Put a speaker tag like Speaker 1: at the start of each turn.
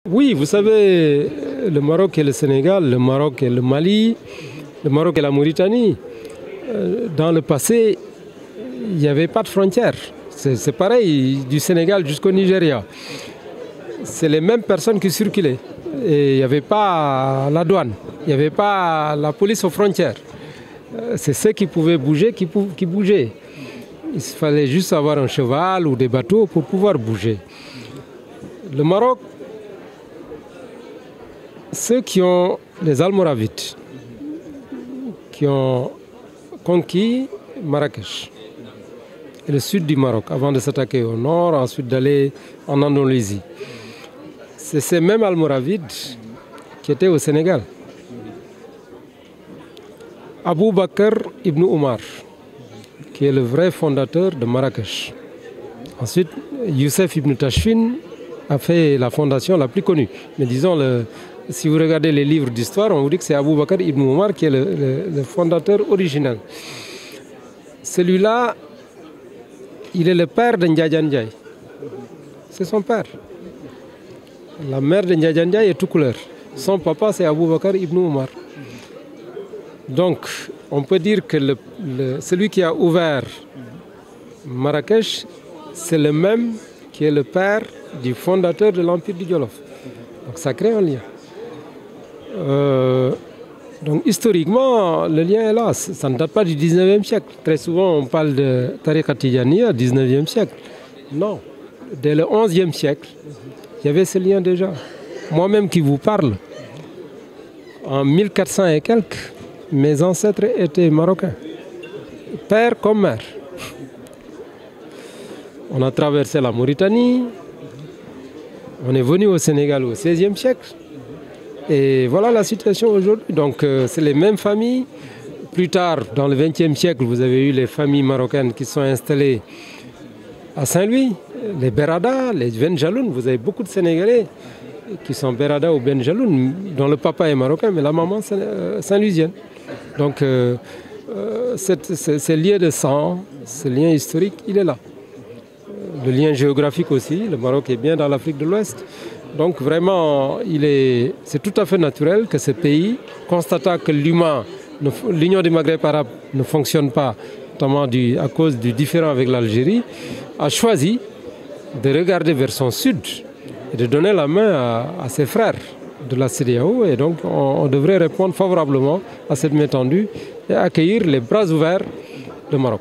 Speaker 1: Oui, vous savez, le Maroc et le Sénégal, le Maroc et le Mali, le Maroc et la Mauritanie, dans le passé, il n'y avait pas de frontières. C'est pareil du Sénégal jusqu'au Nigeria. C'est les mêmes personnes qui circulaient. Et il n'y avait pas la douane, il n'y avait pas la police aux frontières. C'est ceux qui pouvaient bouger qui bougeaient. Il fallait juste avoir un cheval ou des bateaux pour pouvoir bouger. Le Maroc, ceux qui ont les Almoravides, qui ont conquis Marrakech et le sud du Maroc, avant de s'attaquer au nord, ensuite d'aller en Andalousie. C'est ces mêmes Almoravides qui étaient au Sénégal. Abou Bakr ibn Omar, qui est le vrai fondateur de Marrakech. Ensuite, Youssef ibn Tachfin a fait la fondation la plus connue. Mais disons, si vous regardez les livres d'histoire, on vous dit que c'est Abou Bakr ibn Omar qui est le fondateur original. Celui-là, il est le père de Ndiaye Ndiaye. C'est son père. La mère de Ndiaye Ndiaye est tout couleur. Son papa, c'est Abou Bakr ibn Omar. Donc, on peut dire que celui qui a ouvert Marrakech, c'est le même qui est le père du fondateur de l'Empire du Jolof. Donc ça crée un lien. Donc historiquement, le lien est là. Ça ne date pas du 19e siècle. Très souvent, on parle de Tariqa Tidjaniya au 19e siècle. Non. Dès le 11e siècle, il y avait ce lien déjà. Moi-même qui vous parle, en 1400 et quelques, mes ancêtres étaient marocains, père comme mère. On a traversé la Mauritanie, on est venu au Sénégal au XVIe siècle. Et voilà la situation aujourd'hui. Donc c'est les mêmes familles. Plus tard, dans le XXe siècle, vous avez eu les familles marocaines qui sont installées à Saint-Louis, les Berada, les Benjaloun. Vous avez beaucoup de Sénégalais qui sont Berada ou Benjaloun, dont le papa est marocain, mais la maman saint-louisienne. Donc ce lien de sang, ce lien historique, il est là. Le lien géographique aussi, le Maroc est bien dans l'Afrique de l'Ouest. Donc vraiment, c'est tout à fait naturel que ce pays, constatant que l'Union du Maghreb arabe ne fonctionne pas, notamment à cause du différend avec l'Algérie, a choisi de regarder vers son sud et de donner la main à ses frères de la CEDEAO. Et donc on devrait répondre favorablement à cette main tendue et accueillir les bras ouverts le Maroc.